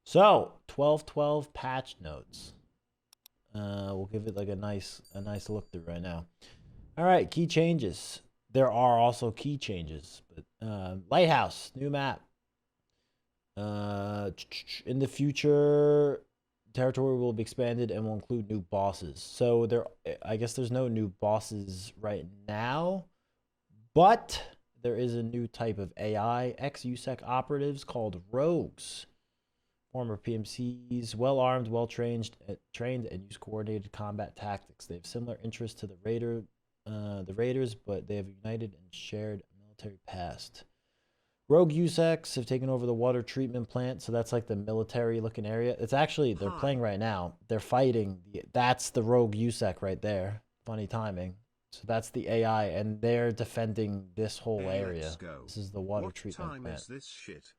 So 12.12 patch notes. We'll give it like a nice look through right now. All right, key changes. There are also key changes, but Lighthouse, new map. In the future, territory will be expanded and will include new bosses. So I guess there's no new bosses right now, but there is a new type of AI, ex-USEC operatives called rogues. Former PMCs, well-armed, well-trained, and use coordinated combat tactics. They have similar interests to the Raiders, but they have united and shared military past. Rogue USECs have taken over the water treatment plant, so that's like the military-looking area. It's actually, they're playing right now. They're fighting. That's the Rogue USEC right there. Funny timing. So that's the AI, and they're defending this whole area. This is the water treatment plant. What time is this shit?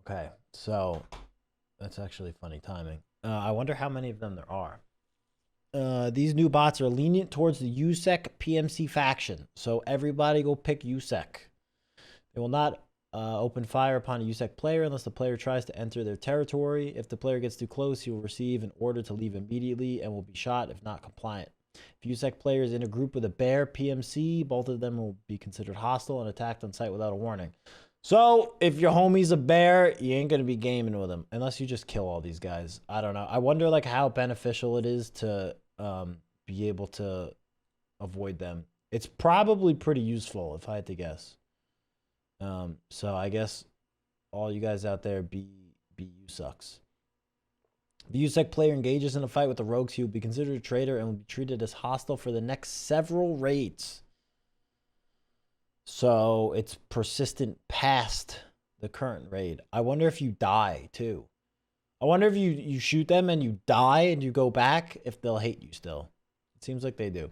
Okay, so that's actually funny timing. I wonder how many of them there are. These new bots are lenient towards the USEC PMC faction, so everybody go pick USEC. They will not open fire upon a USEC player unless the player tries to enter their territory. If the player gets too close, he will receive an order to leave immediately and will be shot if not compliant. If USEC player is in a group with a bear PMC, both of them will be considered hostile and attacked on sight without a warning. So, if your homie's a bear, you ain't going to be gaming with him. Unless you just kill all these guys. I don't know. I wonder, like, how beneficial it is to be able to avoid them. It's probably pretty useful, if I had to guess. So, I guess all you guys out there, be you sucks. If the USEC player engages in a fight with the rogues, he will be considered a traitor and will be treated as hostile for the next several raids. So it's persistent past the current raid. I wonder if you die too. I wonder if you shoot them and you die and you go back, if they'll hate you still. It seems like they do.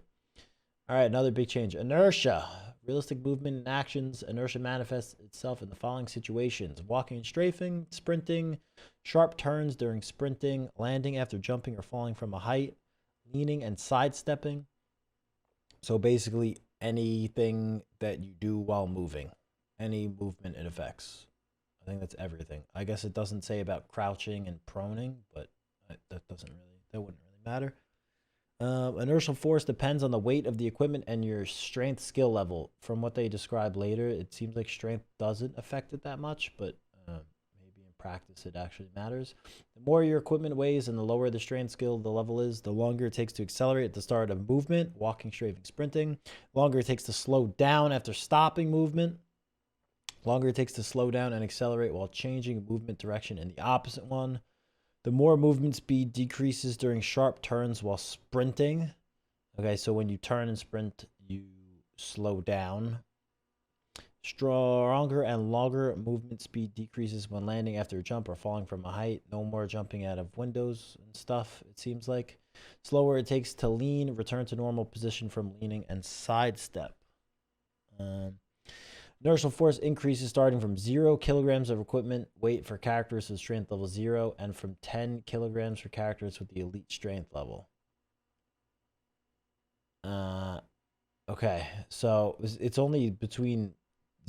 All right, another big change. Inertia. Realistic movement and actions. Inertia manifests itself in the following situations: walking and strafing, sprinting, sharp turns during sprinting, landing after jumping or falling from a height, leaning and sidestepping. So basically anything that you do while moving, any movement it affects. I think that's everything. I guess it doesn't say about crouching and proning, but that wouldn't really matter. Inertial force depends on the weight of the equipment and your strength skill level. From what they describe later, it seems like strength doesn't affect it that much, but maybe in practice it actually matters. The more your equipment weighs and the lower the strength skill the level is, the longer it takes to accelerate at the start of movement, walking, strafing, sprinting. The longer it takes to slow down after stopping movement. Longer it takes to slow down and accelerate while changing movement direction in the opposite one. The more movement speed decreases during sharp turns while sprinting. Okay, so when you turn and sprint, you slow down. Stronger and longer movement speed decreases when landing after a jump or falling from a height. No more jumping out of windows and stuff, it seems like. Slower it takes to lean, return to normal position from leaning, and sidestep. Inertial force increases starting from 0 kilograms of equipment weight for characters with strength level 0 and from 10 kilograms for characters with the elite strength level. Okay, so it's only between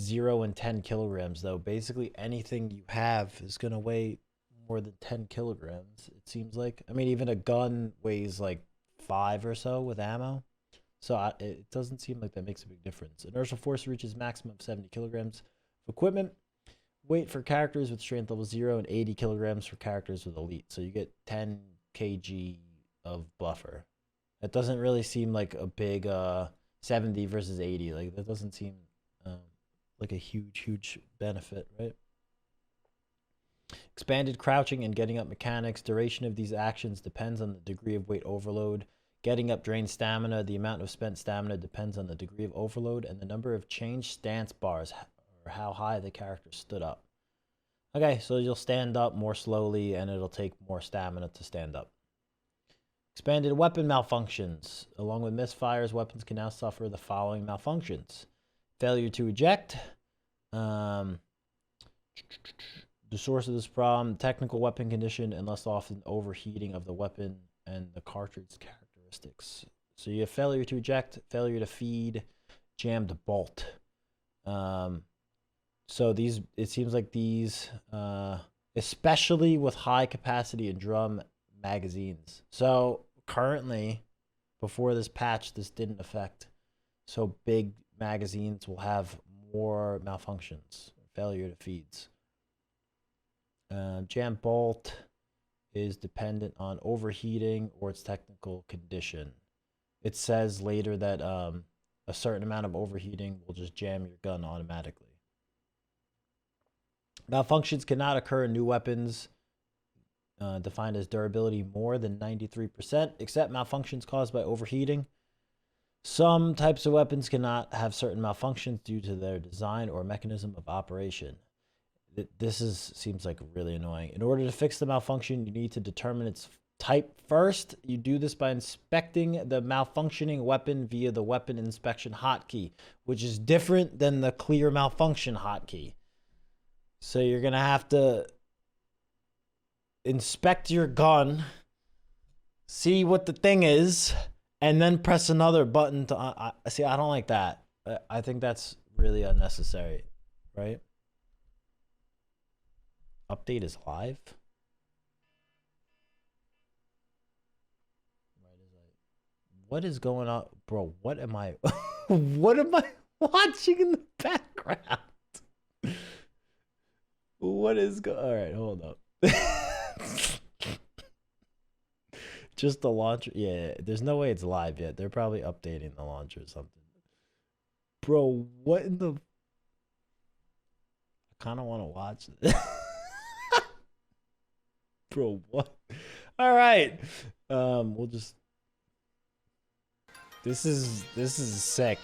0 and 10 kilograms, though. Basically, anything you have is going to weigh more than 10 kilograms, it seems like. I mean, even a gun weighs like 5 or so with ammo. So it doesn't seem like that makes a big difference. Inertial force reaches maximum of 70 kilograms of equipment weight for characters with strength level 0 and 80 kilograms for characters with elite. So you get 10 kg of buffer. That doesn't really seem like a big 70 versus 80. Like, that doesn't seem like a huge benefit, right? Expanded crouching and getting up mechanics. Duration of these actions depends on the degree of weight overload. Getting up drains stamina. The amount of spent stamina depends on the degree of overload and the number of changed stance bars, or how high the character stood up. Okay, so you'll stand up more slowly and it'll take more stamina to stand up. Expanded weapon malfunctions. Along with misfires, weapons can now suffer the following malfunctions: failure to eject. The source of this problem: technical weapon condition, and less often overheating of the weapon and the cartridge characteristics. So you have failure to eject, failure to feed, jammed bolt. So these, it seems like these, especially with high capacity and drum magazines. So currently, before this patch, this didn't affect. So big magazines will have more malfunctions, failure to feeds. Jam bolt is dependent on overheating or its technical condition. It says later that a certain amount of overheating will just jam your gun automatically. Malfunctions cannot occur in new weapons defined as durability more than 93%, except malfunctions caused by overheating. Some types of weapons cannot have certain malfunctions due to their design or mechanism of operation. This seems like really annoying. In order to fix the malfunction, you need to determine its type first. You do this by inspecting the malfunctioning weapon via the weapon inspection hotkey, which is different than the clear malfunction hotkey. So you're going to have to inspect your gun, see what the thing is, and then press another button to see. I don't like that. I think that's really unnecessary, right? Update is live. What is going on, bro? What am I? What am I watching in the background? What is all right, hold up. Just the launcher. Yeah, there's no way it's live yet. They're probably updating the launcher or something. Bro, what in the? I kind of want to watch this. Bro, what? All right. We'll just. This is sick.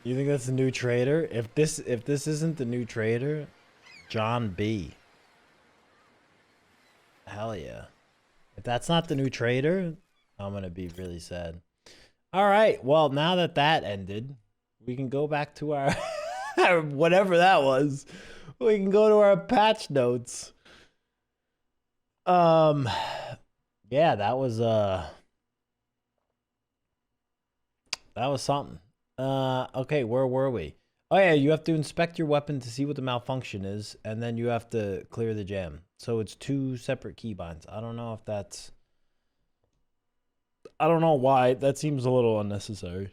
You think that's the new trader? If this isn't the new trader, John B. Hell yeah. If that's not the new trader, I'm gonna be really sad. All right. Well, now that that ended, we can go back to our whatever that was. We can go to our patch notes. Yeah, that was something. Okay, where were we? Oh yeah, you have to inspect your weapon to see what the malfunction is, and then you have to clear the jam. So it's 2 separate keybinds. I don't know if that's... I don't know why. That seems a little unnecessary.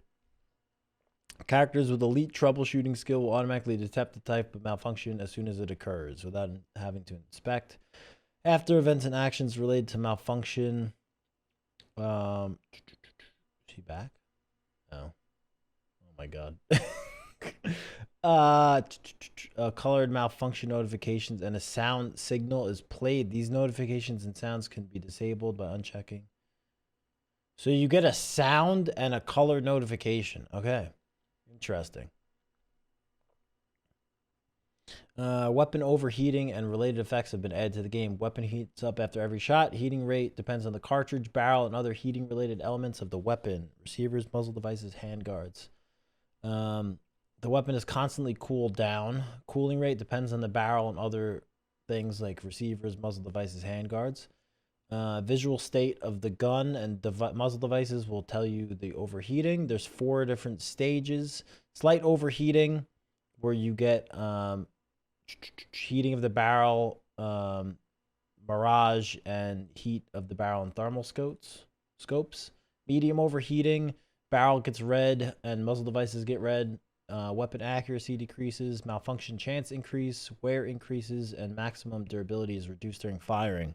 Characters with elite troubleshooting skill will automatically detect the type of malfunction as soon as it occurs without having to inspect. After events and actions related to malfunction... is he back? No. Oh my god. Colored malfunction notifications and a sound signal is played. These notifications and sounds can be disabled by unchecking. So you get a sound and a color notification. Okay. Interesting. Weapon overheating and related effects have been added to the game. Weapon heats up after every shot. Heating rate depends on the cartridge, barrel, and other heating related elements of the weapon. Receivers, muzzle devices, handguards. The weapon is constantly cooled down. Cooling rate depends on the barrel and other things like receivers, muzzle devices, handguards. Visual state of the gun and muzzle devices will tell you the overheating. There's 4 different stages. Slight overheating, where you get heating of the barrel, mirage, and heat of the barrel and thermal scopes. Medium overheating, barrel gets red and muzzle devices get red. Weapon accuracy decreases, malfunction chance increase, wear increases, and maximum durability is reduced during firing.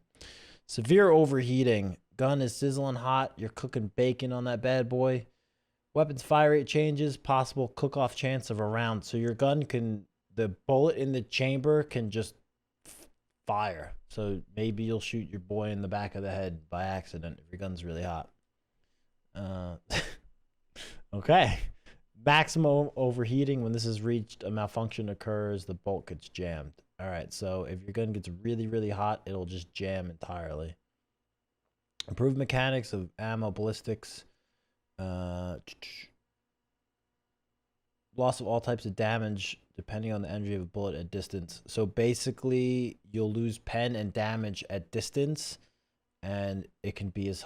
Severe overheating, gun is sizzling hot, you're cooking bacon on that bad boy. Weapons fire rate changes, possible cook-off chance of a round. So your gun can, the bullet in the chamber can just fire. So maybe you'll shoot your boy in the back of the head by accident if your gun's really hot. Okay. Maximum overheating, when this is reached, a malfunction occurs, the bolt gets jammed. All right, so if your gun gets really, really hot, it'll just jam entirely. Improved mechanics of ammo, ballistics. Loss of all types of damage depending on the energy of a bullet at distance. So basically, you'll lose pen and damage at distance, and it can be as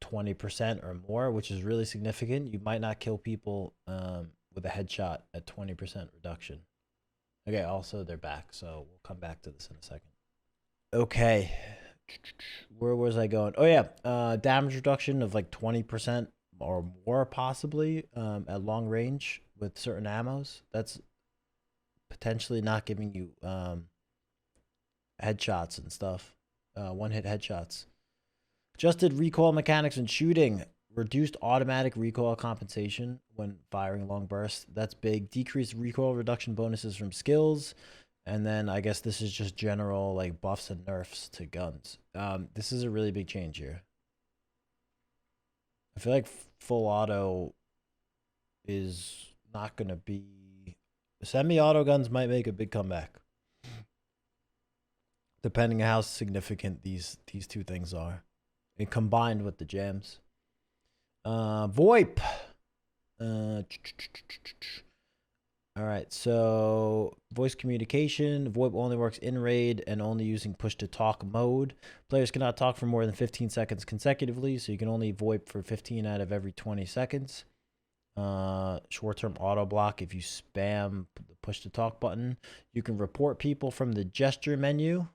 20% or more, which is really significant. You might not kill people with a headshot at 20% reduction. Okay, also they're back, so we'll come back to this in a second. Okay, where was I going? Oh yeah, damage reduction of like 20% or more possibly at long range with certain ammos. That's potentially not giving you headshots and stuff, one-hit headshots. Adjusted recoil mechanics and shooting. Reduced automatic recoil compensation when firing long bursts. That's big. Decreased recoil reduction bonuses from skills. And then I guess this is just general like buffs and nerfs to guns. This is a really big change here. I feel like full auto is not going to be... Semi-auto guns might make a big comeback, depending on how significant these two things are. And combined with the jams. VOIP. All right, so voice communication. VoIP only works in raid and only using push to talk mode. Players cannot talk for more than 15 seconds consecutively, so you can only VoIP for 15 out of every 20 seconds. Short-term auto block if you spam the push to talk button. You can report people from the gesture menu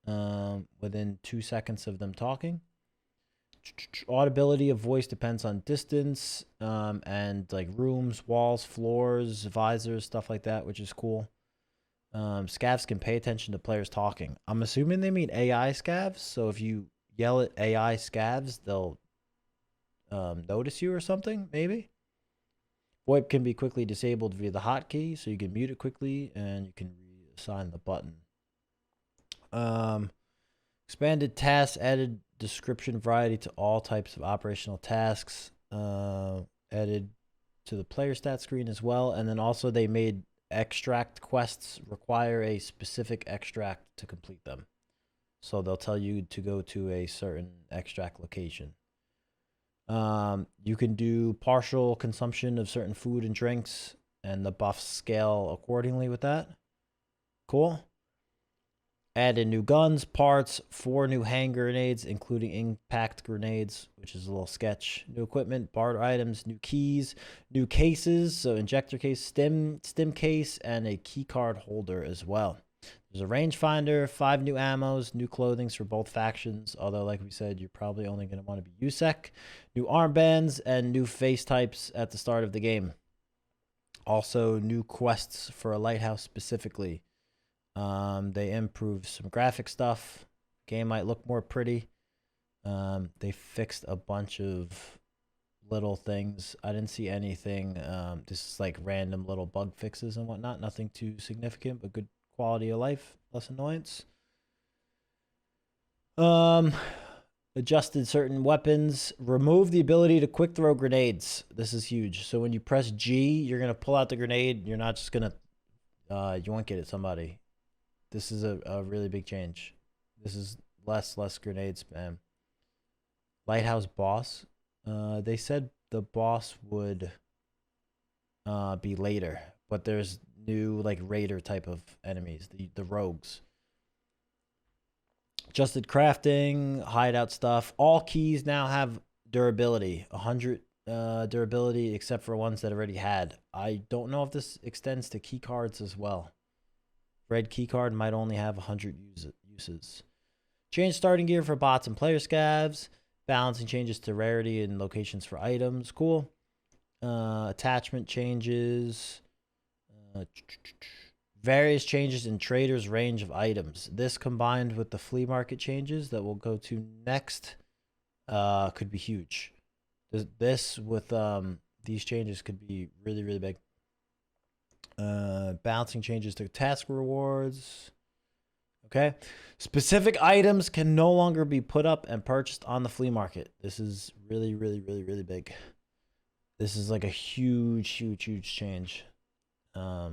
within 2 seconds of them talking. Audibility of voice depends on distance and like rooms, walls, floors, visors, stuff like that, which is cool. Scavs can pay attention to players talking. I'm assuming they mean AI scavs, so if you yell at AI scavs, they'll notice you or something, maybe. VoIP can be quickly disabled via the hotkey, so you can mute it quickly and you can reassign the button. Expanded tasks, added description variety to all types of operational tasks, added to the player stat screen as well. And then also they made extract quests require a specific extract to complete them. So they'll tell you to go to a certain extract location. You can do partial consumption of certain food and drinks, and the buffs scale accordingly with that. Cool. Added new guns, parts, 4 new hand grenades, including impact grenades, which is a little sketch. New equipment, barter items, new keys, new cases, so injector case, stim case, and a key card holder as well. There's a rangefinder, 5 new ammos, new clothings for both factions, although like we said, you're probably only going to want to be USEC. New armbands and new face types at the start of the game. Also, new quests for a lighthouse specifically. They improved some graphic stuff. Game might look more pretty. They fixed a bunch of little things. I didn't see anything. Just like random little bug fixes and whatnot. Nothing too significant, but good quality of life, less annoyance. Adjusted certain weapons. Remove the ability to quick throw grenades. This is huge. So when you press G, you're gonna pull out the grenade. You're not just gonna yoink it at somebody. This is a really big change. This is less grenade spam. Lighthouse boss. They said the boss would be later, but there's new like raider type of enemies, the rogues. Adjusted crafting, hideout stuff. All keys now have durability, 100 durability, except for ones that already had. I don't know if this extends to key cards as well. Red keycard might only have 100 uses. Change starting gear for bots and player scavs. Balancing changes to rarity and locations for items. Cool. Attachment changes. Various changes in traders' range of items. This combined with the flea market changes that we'll go to next could be huge. This with these changes could be really, really big. Balancing changes to task rewards. Okay. Specific items can no longer be put up and purchased on the flea market. This is really, really, really, really big. This is like a huge, huge, huge change. I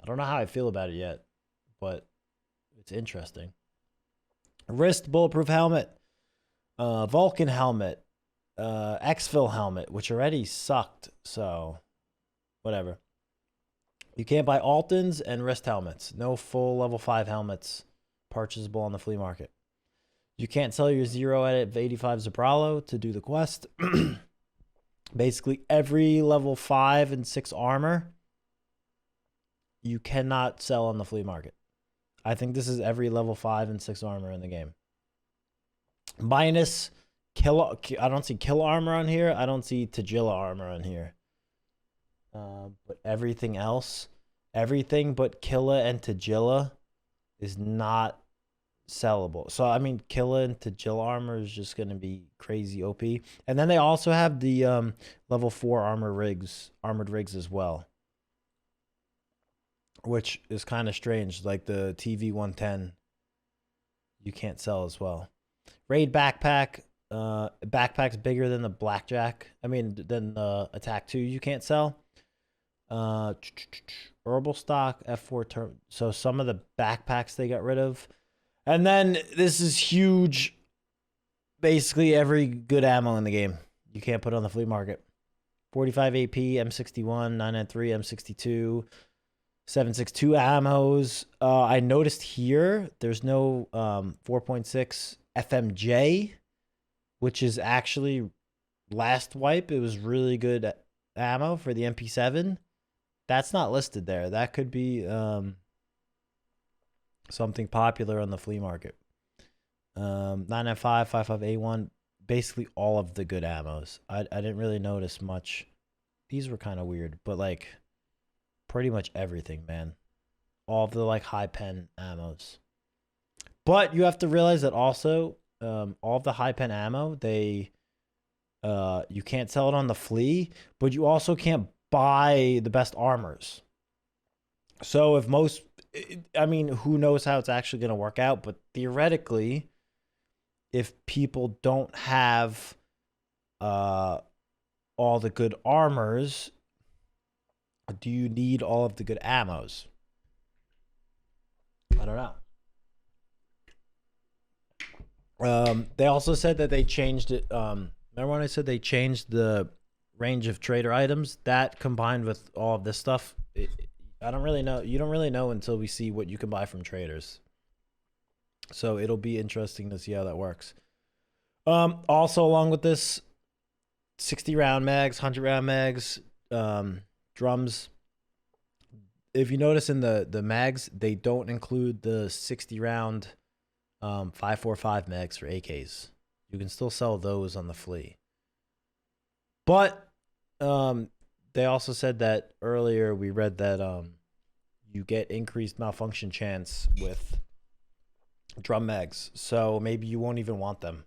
don't know how I feel about it yet, but it's interesting. Wrist bulletproof helmet. Vulcan helmet. Exfil helmet, which already sucked, so whatever. You can't buy Altons and wrist helmets. No full level 5 helmets purchasable on the flea market. You can't sell your 0 edit 85 Zabralo to do the quest. Basically, every level 5 and 6 armor you cannot sell on the flea market. I think this is every level 5 and 6 armor in the game. Minus kill. I don't see kill armor on here. I don't see Tagilla armor on here. But everything else, everything but Killa and Tagilla is not sellable. So I mean, Killa and Tagilla armor is just gonna be crazy OP. And then they also have the level 4 armored rigs as well, which is kind of strange. Like the TV 110, you can't sell as well. Raid backpack. Backpack's bigger than the blackjack. I mean, than the attack 2. You can't sell. Herbal stock F4 term. So some of the backpacks they got rid of. And then this is huge. Basically every good ammo in the game you can't put on the flea market. 45 AP, M61, 993, M62, 762 ammos. I noticed here there's no 4.6 FMJ, which is actually last wipe. It was really good ammo for the MP7. That's not listed there. That could be something popular on the flea market. 995, 55A1, basically all of the good ammos. I didn't really notice much. These were kind of weird, but like pretty much everything, man. All of the like high pen ammos. But you have to realize that also all of the high pen ammo, they you can't sell it on the flea, but you also can't buy the best armors. So if most, I mean, who knows how it's actually going to work out, but theoretically, if people don't have all the good armors, do you need all of the good ammos? I don't know. They also said that they changed it. Remember when I said they changed the range of trader items? That combined with all of this stuff, I don't really know. You don't really know until we see what you can buy from traders. So it'll be interesting to see how that works. Also, along with this, 60 round mags, 100 round mags, drums. If you notice in the mags, they don't include the 60 round 545 mags for AKs. You can still sell those on the flea. But they also said that earlier we read that you get increased malfunction chance with drum mags. So maybe you won't even want them.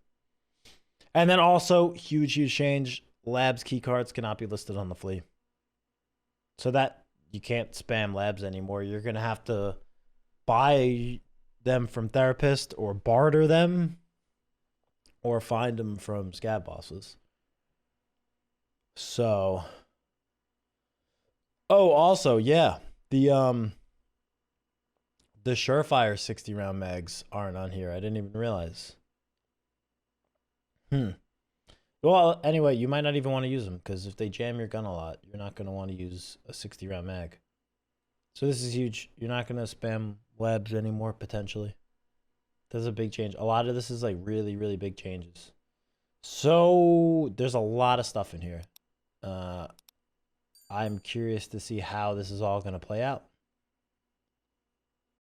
And then also, huge change. Labs key cards cannot be listed on the flea. So that you can't spam labs anymore. You're going to have to buy them from therapist or barter them or find them from scab bosses. So, oh, also, yeah, the Surefire 60 round mags aren't on here. I didn't even realize. Well, anyway, you might not even want to use them because if they jam your gun a lot, you're not going to want to use a 60 round mag. So this is huge. You're not going to spam labs anymore, potentially. That's a big change. A lot of this is like really, really big changes. So there's a lot of stuff in here. I'm curious to see how this is all going to play out.